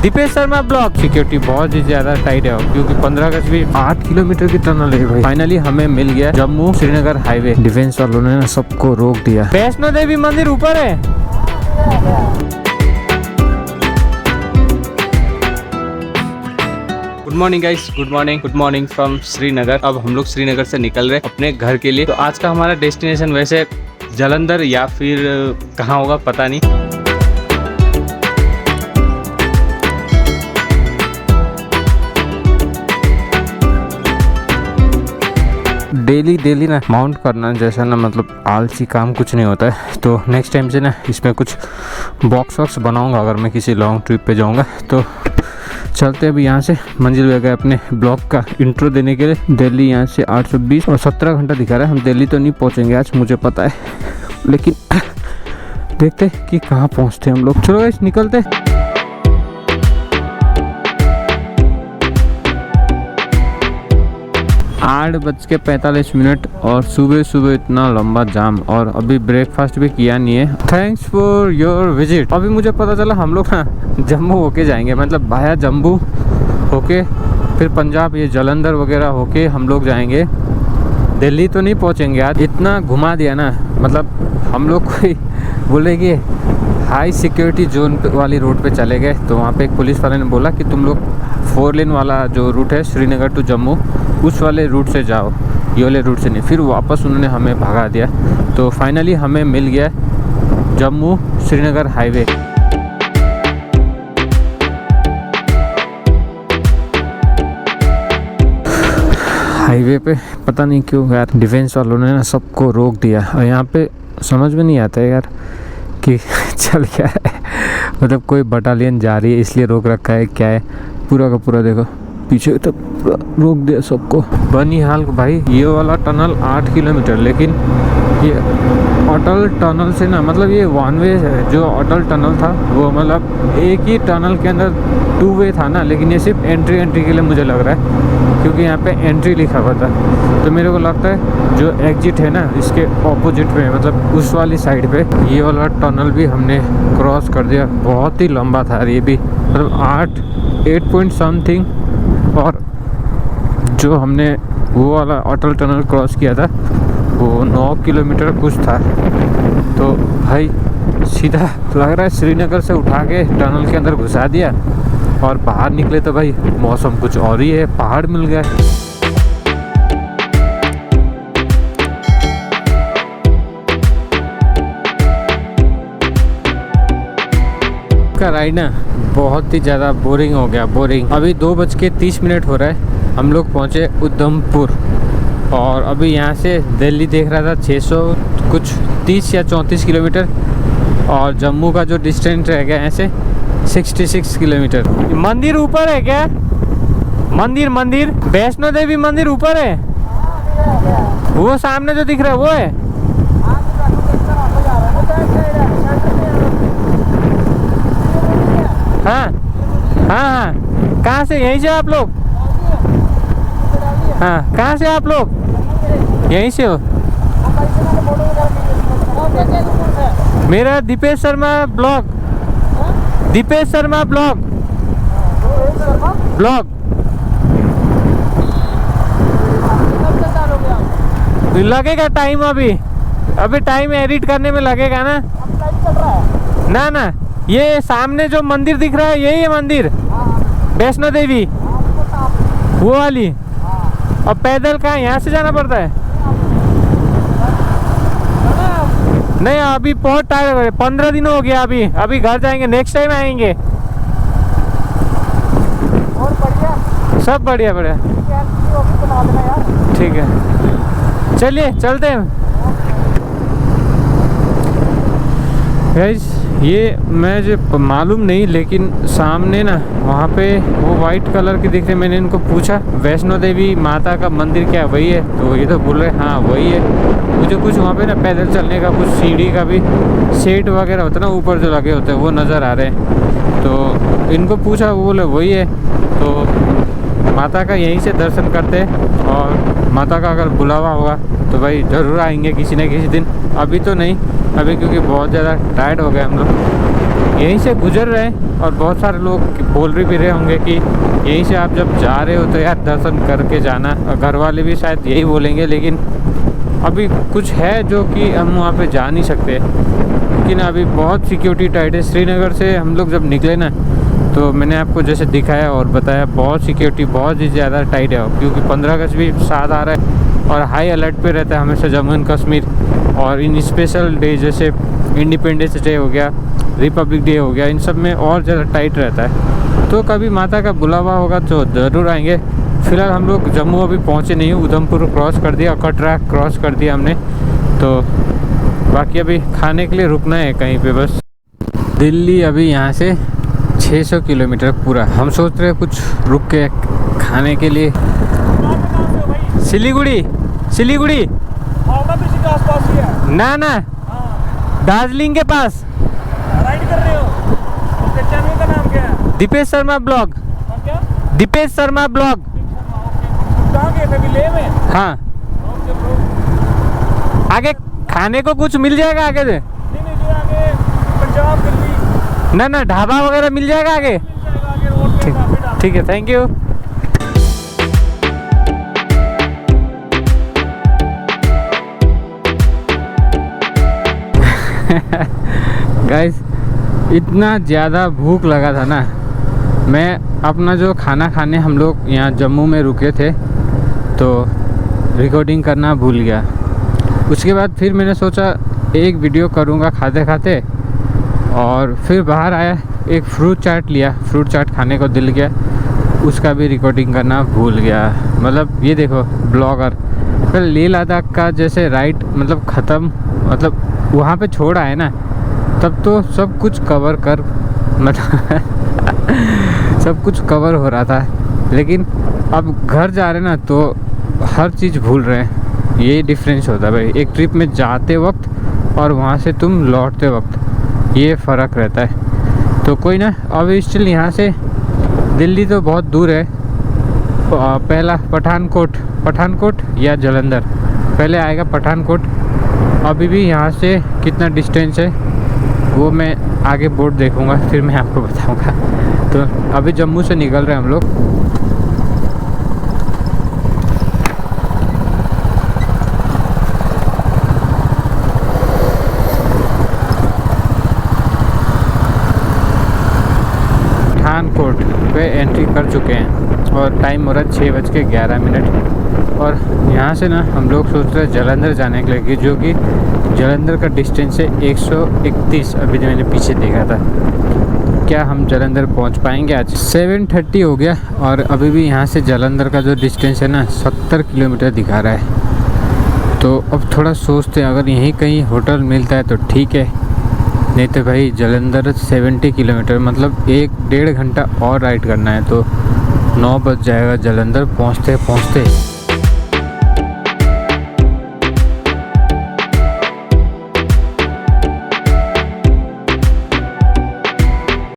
Dipesh Sharma blog. Security बहुत ही ज्यादा tight है क्योंकि 15 अगस्त भी 8 किलोमीटर की टनल है भाई। फाइनली हमें मिल गया जम्मू श्रीनगर हाईवे। डिफेंस वालों ने सबको रोक दिया। वैष्णो देवी मंदिर ऊपर है। Good morning guys, good morning from Srinagar. अब हम लोग श्रीनगर से निकल रहे अपने घर के लिए। तो आज का हमारा डेस्टिनेशन वैसे जालंधर या फिर कहाँ होगा पता नहीं। डेली ना माउंट करना जैसा ना मतलब आलसी काम कुछ नहीं होता है। तो नेक्स्ट टाइम से ना इसमें कुछ बॉक्स बनाऊंगा अगर मैं किसी लॉन्ग ट्रिप पे जाऊंगा। तो चलते अभी यहाँ से मंजिल पे गए अपने ब्लॉग का इंट्रो देने के लिए। दिल्ली यहाँ से 820 और 17 घंटा दिखा रहा है। हम दिल्ली तो नहीं पहुँचेंगे आज मुझे पता है, लेकिन देखते कि कहाँ पहुँचते हम लोग। चलो गाइस निकलते। 8:45 और सुबह इतना लंबा जाम और अभी ब्रेकफास्ट भी किया नहीं है। Thanks for your visit. अभी मुझे पता चला हम लोग ना जम्मू होके जाएंगे, मतलब भाया जम्मू होके फिर पंजाब ये जालंधर वगैरह होके हम लोग जाएंगे। दिल्ली तो नहीं पहुंचेंगे आज। इतना घुमा दिया ना, मतलब हम लोग कोई बोले कि हाई सिक्योरिटी जोन वाली रोड पे चले गए। तो वहाँ पे एक पुलिस वाले ने बोला कि तुम लोग 4 लेन वाला जो रूट है श्रीनगर टू जम्मू उस वाले रूट से जाओ, ये वाले रूट से नहीं। फिर वापस उन्होंने हमें भगा दिया। तो फाइनली हमें मिल गया जम्मू श्रीनगर हाईवे। हाईवे पे पता नहीं क्यों यार डिफेंस वालों ने ना सबको रोक दिया और यहाँ पे समझ में नहीं आता है यार कि चल क्या है। मतलब कोई बटालियन जा रही है इसलिए रोक रखा है क्या है। पूरा का पूरा देखो पीछे तक रोक दिया सबको। बनिहाल भाई ये वाला टनल 8 किलोमीटर, लेकिन ये अटल टनल से ना मतलब ये 1 वे है। जो अटल टनल था वो मतलब एक ही टनल के अंदर 2 वे था ना, लेकिन ये सिर्फ एंट्री के लिए मुझे लग रहा है क्योंकि यहाँ पे एंट्री लिखा हुआ था। तो मेरे को लगता है जो एग्जिट है ना इसके ऑपोजिट में मतलब उस वाली साइड पे ये वाला टनल भी हमने क्रॉस कर दिया। बहुत ही लंबा था ये भी, मतलब 8 पॉइंट समथिंग। और जो हमने वो वाला अटल टनल क्रॉस किया था वो 9 किलोमीटर कुछ था। तो भाई सीधा लग रहा है श्रीनगर से उठा के टनल के अंदर घुसा दिया और बाहर निकले तो भाई मौसम कुछ और ही है, पहाड़ मिल गया। का राइड ना बहुत ही ज़्यादा बोरिंग हो गया, बोरिंग। अभी 2:30 हो रहा है, हम लोग पहुँचे उधमपुर और अभी यहाँ से दिल्ली देख रहा था 600 कुछ 30 या 34 किलोमीटर और जम्मू का जो डिस्टेंस रह गया ऐसे 66 किलोमीटर। मंदिर ऊपर है क्या? मंदिर वैष्णो देवी मंदिर ऊपर है। वो सामने जो दिख रहा है वो है। हाँ कहाँ से? यहीं से आप लोग? हाँ कहाँ से आप लोग? यहीं से हो? मेरा दीपेश शर्मा ब्लॉग। दीपेश शर्मा ब्लॉग। लगेगा टाइम, अभी टाइम एडिट करने में लगेगा ना। ना ये सामने जो मंदिर दिख रहा है यही है मंदिर वैष्णो देवी वो वाली। और पैदल कहाँ यहाँ से जाना पड़ता है? नहीं अभी बहुत टाइम हो गया, 15 दिन हो गया। अभी घर जाएंगे, नेक्स्ट टाइम आएंगे। और बढ़िया, सब बढ़िया। ठीक है चलिए चलते हैं गाइस। ये मैं जो मालूम नहीं, लेकिन सामने ना वहाँ पे वो वाइट कलर की दिख रही। मैंने इनको पूछा वैष्णो देवी माता का मंदिर क्या वही है? तो ये तो बोल रहे हाँ वही है। मुझे कुछ वहाँ पे ना पैदल चलने का कुछ सीढ़ी का भी सेट वगैरह होता है ना ऊपर जो लगे होते हैं वो नज़र आ रहे हैं। तो इनको पूछा वो बोले वही है। तो माता का यहीं से दर्शन करते और माता का अगर बुलावा होगा तो भाई ज़रूर आएंगे किसी न किसी दिन। अभी तो नहीं, अभी क्योंकि बहुत ज़्यादा टायर्ड हो गए हम लोग। यहीं से गुजर रहे हैं और बहुत सारे लोग बोल भी रहे होंगे कि यहीं से आप जब जा रहे हो तो यार दर्शन करके जाना, और घर वाले भी शायद यही बोलेंगे, लेकिन अभी कुछ है जो कि हम वहाँ पे जा नहीं सकते, लेकिन अभी बहुत सिक्योरिटी टाइट है। श्रीनगर से हम लोग जब निकले ना, तो मैंने आपको जैसे दिखाया और बताया, बहुत सिक्योरिटी बहुत ही ज़्यादा टाइट है, क्योंकि 15 अगस्त भी साथ आ रहा है और हाई अलर्ट पे रहता है हमेशा जम्मू एंड कश्मीर। और इन स्पेशल डे जैसे इंडिपेंडेंस डे हो गया, रिपब्लिक डे हो गया, इन सब में और ज़्यादा टाइट रहता है। तो कभी माता का बुलावा होगा तो ज़रूर आएंगे। फ़िलहाल हम लोग जम्मू अभी पहुँचे नहीं, उधमपुर क्रॉस कर दिया, कटरा क्रॉस कर दिया हमने, तो बाकी अभी खाने के लिए रुकना है कहीं पे बस। दिल्ली अभी यहाँ से 600 किलोमीटर पूरा। हम सोच रहे हैं कुछ रुक के खाने के लिए। सिलीगुड़ी, सिलीगुड़ी के आसपास ही है ना ना, दार्जिलिंग के पास। राइड कर रहे हो? आपके चैनल का नाम क्या है? दीपेश शर्मा ब्लॉग। क्या? दीपेश शर्मा ब्लॉग। कहाँ गए थे अभी? लेह में? हाँ, आगे खाने को कुछ मिल जाएगा आगे से? नहीं जो आगे पंजाब दिल्ली ना ना, ढाबा वगैरह मिल जाएगा आगे? मिल जाएगा आगे रोड पे काफी ढाबा। ठीक है, थैंक यू। गाइस, इतना ज़्यादा भूख लगा था ना, मैं अपना जो खाना खाने हम लोग यहाँ जम्मू में रुके थे तो रिकॉर्डिंग करना भूल गया। उसके बाद फिर मैंने सोचा एक वीडियो करूँगा खाते खाते, और फिर बाहर आया, एक फ्रूट चाट लिया, फ्रूट चाट खाने को दिल गया, उसका भी रिकॉर्डिंग करना भूल गया। मतलब ये देखो, ब्लॉगर फिर लेह लद्दाख का जैसे राइड मतलब ख़त्म, मतलब वहाँ पे छोड़ आए ना, तब तो सब कुछ कवर कर मतलब सब कुछ कवर हो रहा था, लेकिन अब घर जा रहे ना तो हर चीज़ भूल रहे हैं। ये डिफरेंस होता है भाई, एक ट्रिप में जाते वक्त और वहाँ से तुम लौटते वक्त, ये फ़र्क रहता है। तो कोई ना, अब स्टिल यहाँ से दिल्ली तो बहुत दूर है। पहला पठानकोट या जालंधर, पहले आएगा पठानकोट। अभी भी यहाँ से कितना डिस्टेंस है वो मैं आगे बोर्ड देखूँगा, फिर मैं आपको बताऊँगा। तो अभी जम्मू से निकल रहे हैं हम लोग। पठानकोट पे एंट्री कर चुके हैं और टाइम हो रहा है 6:11। और यहाँ से ना हम लोग सोच रहे हैं जालंधर जाने के लिए, जो कि जालंधर का डिस्टेंस है 131। अभी जो मैंने पीछे देखा था, क्या हम जालंधर पहुँच पाएंगे आज? 7:30 हो गया और अभी भी यहाँ से जालंधर का जो डिस्टेंस है ना 70 किलोमीटर दिखा रहा है। तो अब थोड़ा सोचते हैं, अगर यहीं कहीं होटल मिलता है तो ठीक है, नहीं तो भाई जालंधर 70 किलोमीटर मतलब 1-1.5 घंटा और राइड करना है, तो 9 बज जाएगा जालंधर पहुँचते पहुँचते।